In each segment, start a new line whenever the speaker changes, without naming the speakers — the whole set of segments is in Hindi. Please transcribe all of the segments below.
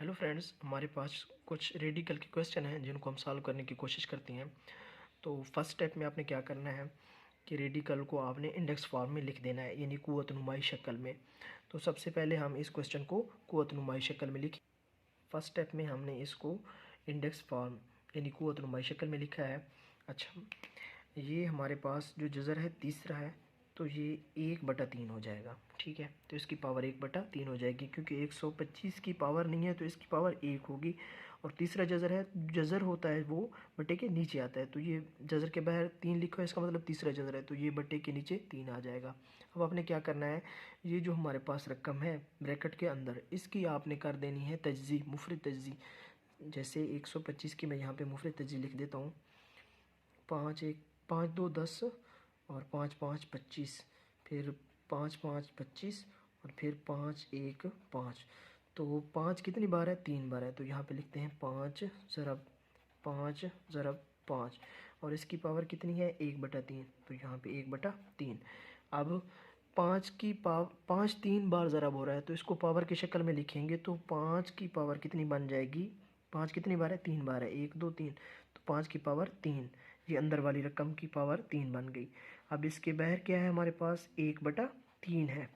हेलो फ्रेंड्स, हमारे पास कुछ रेडिकल के क्वेश्चन हैं जिनको हम सॉल्व करने की कोशिश करते हैं। तो फर्स्ट स्टेप में आपने क्या करना है कि रेडिकल को आपने इंडेक्स फॉर्म में लिख देना है, यानी कुव्वतनुमाई शक्ल में। तो सबसे पहले हम इस क्वेश्चन को कुव्वतनुमाई शक्ल में लिखें। फर्स्ट स्टेप में हमने इसको इंडेक्स फॉर्म यानी कुव्वतनुमाई शक्ल में लिखा है। अच्छा, ये हमारे पास जो जज़र है तीसरा है, तो ये 1/3 हो जाएगा। ठीक है, तो इसकी पावर 1/3 हो जाएगी, क्योंकि 125 की पावर नहीं है तो इसकी पावर 1 होगी। और तीसरा जज़र है, जज़र होता है वो बटे के नीचे आता है, तो ये जज़र के बाहर 3 लिखो है, इसका मतलब तीसरा जज़र है, तो ये बटे के नीचे 3 आ जाएगा। अब आपने क्या करना है, ये जो हमारे पास रकम है ब्रैकेट के अंदर, इसकी आपने कर देनी है तजज़ी, मुफरद तजज़ी। जैसे 125 की मैं यहाँ पे मुफरद तजज़ी लिख देता हूँ। 5 2 10 और 5 5 25, फिर 5 5 25 और फिर 5 1 5। तो 5 कितनी बार है? 3 बार है, तो यहाँ पे लिखते हैं 5 ज़रब 5 और इसकी पावर कितनी है? 1/3, तो यहाँ पे 1/3। अब 5 3 बार ज़रब हो रहा है, तो इसको पावर की शक्ल में लिखेंगे तो 5 की पावर कितनी बन जाएगी? 5 कितनी बार है? 3 बार है, 1 2 3, तो 5 की पावर 3। ये अंदर वाली रकम की पावर 3 बन गई। अब इसके बाहर क्या है हमारे पास? 1/3 है।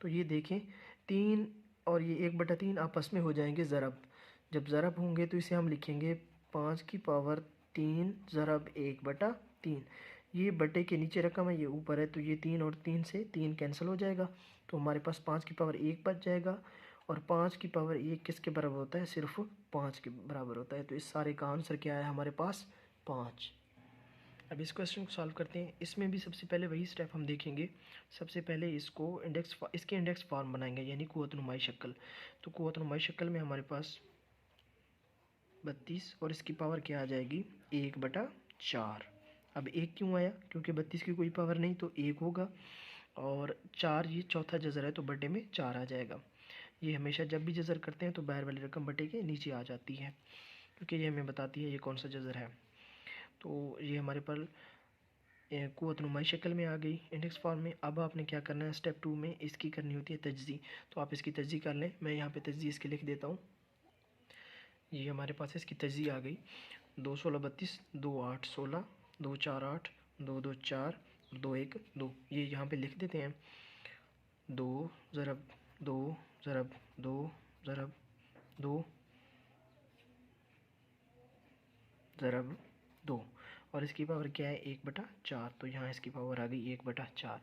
तो ये देखें, 3 और ये 1/3 आपस में हो जाएंगे ज़रब। जब ज़रब होंगे तो इसे हम लिखेंगे 5 की पावर 3 ज़रब 1/3। ये बटे के नीचे रकम है, ये ऊपर है, तो ये 3 और 3 से 3 कैंसिल हो जाएगा, तो हमारे पास 5 की पावर 1 बच जाएगा। और 5 की पावर 1 किसके बराबर होता है? सिर्फ 5 के बराबर होता है। तो इस सारे का आंसर क्या है हमारे पास? 5। अब इस क्वेश्चन को सॉल्व करते हैं। इसमें भी सबसे पहले वही स्टेप हम देखेंगे। सबसे पहले इसको इसके इंडेक्स फॉर्म बनाएंगे, यानी कुव्वतनुमाई शक्ल। तो कुव्वतनुमाई शक्ल में हमारे पास 32 और इसकी पावर क्या आ जाएगी? 1/4। अब 1 क्यों आया? क्योंकि 32 की कोई पावर नहीं, तो 1 होगा। और 4 ये चौथा जज़र है, तो बटे में 4 आ जाएगा। ये हमेशा जब भी जज़र करते हैं तो बाहर वाली रकम बटे के नीचे आ जाती है, क्योंकि ये हमें बताती है ये कौन सा जज़र है। तो ये हमारे पर कुव्वतनुमाई शक्ल में आ गई इंडेक्स फॉर्म में। अब आपने क्या करना है, स्टेप 2 में इसकी करनी होती है तजज़ी। तो आप इसकी तजज़ी कर लें, मैं यहाँ पे तजज़ी इसकी लिख देता हूँ। ये हमारे पास इसकी तजज़ी आ गई। 2 16 32, 2 8 16, 2 4 8, 2 2 4, 2 1 2। ये यहाँ पे लिख देते हैं। 2 ज़रब 2 ज़रब 2 ज़रब 2 ज़रब 2, और इसकी पावर क्या है? 1/4। तो यहाँ इसकी पावर आ गई 1/4।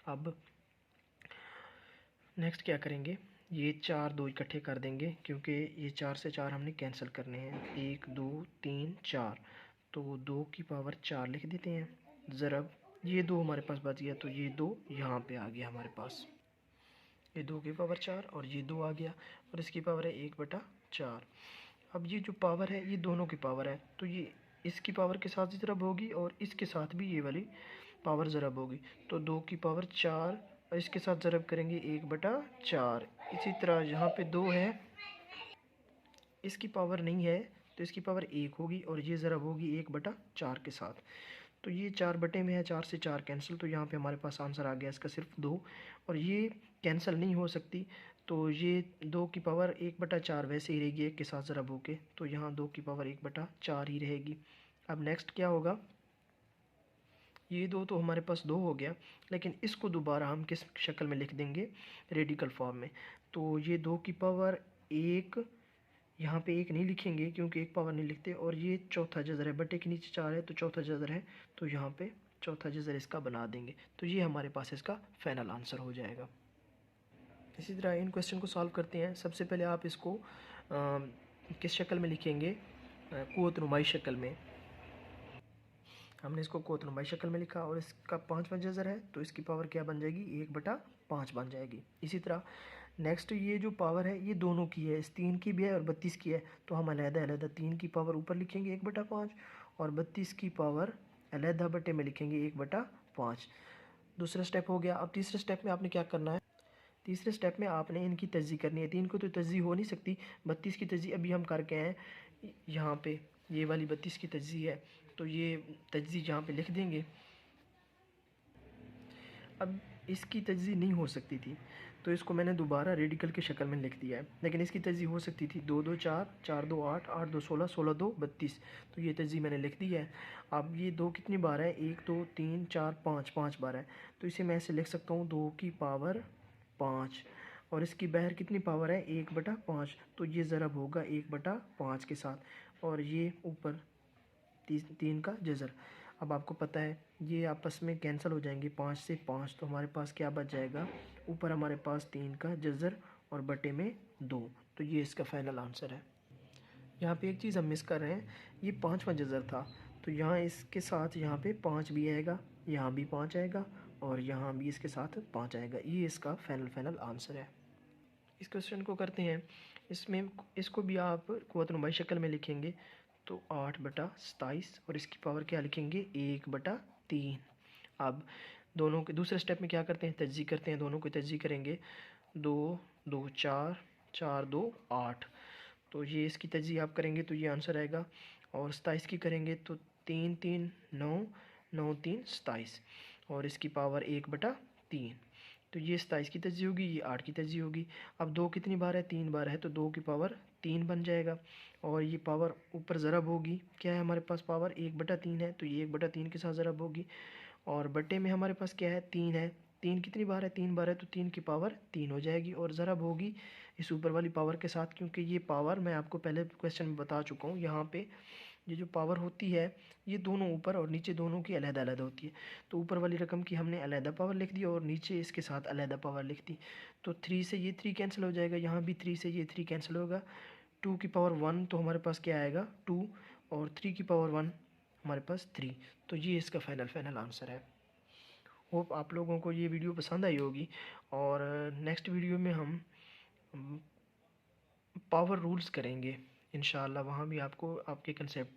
अब नेक्स्ट क्या करेंगे, ये 4 2 इकट्ठे कर देंगे, क्योंकि ये 4 से 4 हमने कैंसिल करने हैं। 1 2 3 4, तो 2 की पावर 4 लिख देते हैं। ज़रब ये 2 हमारे पास बच गया, तो ये 2 यहाँ पे आ गया हमारे पास। ये 2 की पावर 4 और ये 2 आ गया, और इसकी पावर है 1/4। अब ये जो पावर है ये दोनों की पावर है, तो ये इसकी पावर के साथ ही ज़रब होगी और इसके साथ भी ये वाली पावर ज़रब होगी। तो 2 की पावर 4 और इसके साथ ज़रब करेंगे 1/4। इसी तरह यहाँ पे 2 है, इसकी पावर नहीं है, तो इसकी पावर 1 होगी और ये ज़रब होगी 1/4 के साथ। तो ये 4 बटे में है, 4 से 4 कैंसिल, तो यहाँ पे हमारे पास आंसर आ गया इसका सिर्फ 2। और ये कैंसिल नहीं हो सकती, तो ये 2 की पावर 1/4 वैसे ही रहेगी 1 के साथ ज़रब होके, तो यहाँ 2 की पावर 1/4 ही रहेगी। अब नेक्स्ट क्या होगा, ये 2 तो हमारे पास 2 हो गया, लेकिन इसको दोबारा हम किस शक्ल में लिख देंगे? रेडिकल फॉर्म में। तो ये 2 की पावर 1, यहाँ पे 1 नहीं लिखेंगे क्योंकि 1 पावर नहीं लिखते, और ये चौथा जज़र है, बटे के नीचे 4 है तो चौथा जज़र है, तो यहाँ पे चौथा जज़र इसका बना देंगे। तो ये हमारे पास इसका फाइनल आंसर हो जाएगा। इसी तरह इन क्वेश्चन को सॉल्व करते हैं। सबसे पहले आप इसको किस शक्ल में लिखेंगे? कुव्वतनुमाई शक्ल में। हमने इसको कुव्वतनुमाई शक्ल में लिखा, और इसका 5वां जज़र है, तो इसकी पावर क्या बन जाएगी? 1/5 बन जाएगी। इसी तरह नेक्स्ट ये जो पावर है ये दोनों की है, इस 3 की भी है और 32 की है, तो हम अलग-अलग 3 की पावर ऊपर लिखेंगे 1/5 और 32 की पावर अलग बटे में लिखेंगे 1/5। दूसरा स्टेप हो गया। अब तीसरे स्टेप में आपने क्या करना है, तीसरे स्टेप में आपने इनकी तजज़ी करनी है। 3 को तो तजज़ी हो नहीं सकती, 32 की तजज़ी अभी हम करके आए हैं। यहाँ पे ये वाली 32 की तजज़ी है, तो ये तजज़ी यहाँ पे लिख देंगे। अब इसकी तजज़ी नहीं हो सकती थी, तो तो इसको मैंने दोबारा रेडिकल की शक्ल में लिख दिया है, लेकिन इसकी तर्जीह हो सकती थी 2 2 4, 4 2 8, 8 2 16, 16 2 32। तो ये तर्जीह मैंने लिख दी है। अब ये 2 कितनी बार है, 1 2 3 4 5, 5 बार है। तो इसे मैं ऐसे लिख सकता हूँ 2 की पावर 5, और इसकी बहर कितनी पावर है, 1/5। तो ये ज़रब होगा 1/5 के साथ, और ये ऊपर 3 का जज़र। अब आपको पता है ये आपस में कैंसिल हो जाएंगे, 5 से 5, तो हमारे पास क्या बच जाएगा, ऊपर हमारे पास 3 का जज़र और बटे में 2। तो ये इसका फाइनल आंसर है। यहाँ पे एक चीज़ हम मिस कर रहे हैं, ये 5वां जज़र था, तो यहाँ इसके साथ यहाँ पे 5 भी आएगा, यहाँ भी 5 आएगा, और यहाँ भी इसके साथ 5 आएगा। ये इसका फाइनल आंसर है। इस क्वेश्चन को करते हैं। इसमें इसको भी आप क़ुव्वत नुमाई शक्ल में लिखेंगे, तो 8/27, और इसकी पावर क्या लिखेंगे, 1/3। अब दोनों के दूसरे स्टेप में क्या करते हैं, तज्ज़ी करते हैं। दोनों को तज्ज़ी करेंगे, 2 2 4, 4 2 8। तो ये इसकी तज्ज़ी आप करेंगे तो ये आंसर आएगा। और 27 की करेंगे तो 3 3 9, 9 3 27, और इसकी पावर 1/3। तो ये 27 की तज्ज़ी होगी, ये 8 की तज्ज़ी होगी। अब 2 कितनी बार है, 3 बार है, तो 2 की पावर 3 बन जाएगा, और ये पावर ऊपर ज़रब होगी, क्या है हमारे पास पावर 1/3 है, तो ये 1/3 के साथ ज़रब होगी, और बटे में हमारे पास क्या है, 3 है। 3 कितनी बार है, 3 बार है, तो 3 की पावर 3 हो जाएगी, और ज़रब होगी इस ऊपर वाली पावर के साथ, क्योंकि ये पावर मैं आपको पहले क्वेश्चन में बता चुका हूँ। यहाँ पे ये जो पावर होती है, ये दोनों ऊपर और नीचे दोनों की अलग-अलग होती है। तो ऊपर वाली रकम की हमने अलग पावर लिख दी, और नीचे इसके साथ अलग पावर लिख दी। तो 3 से ये 3 कैंसिल हो जाएगा, यहाँ भी 3 से ये 3 कैंसिल होगा। 2 की पावर 1, तो हमारे पास क्या आएगा, 2, और 3 की पावर 1 हमारे पास 3। तो ये इसका फाइनल आंसर है। होप आप लोगों को ये वीडियो पसंद आई होगी, और नेक्स्ट वीडियो में हम पावर रूल्स करेंगे इंशाल्लाह। वहाँ भी आपको आपके कंसेप्ट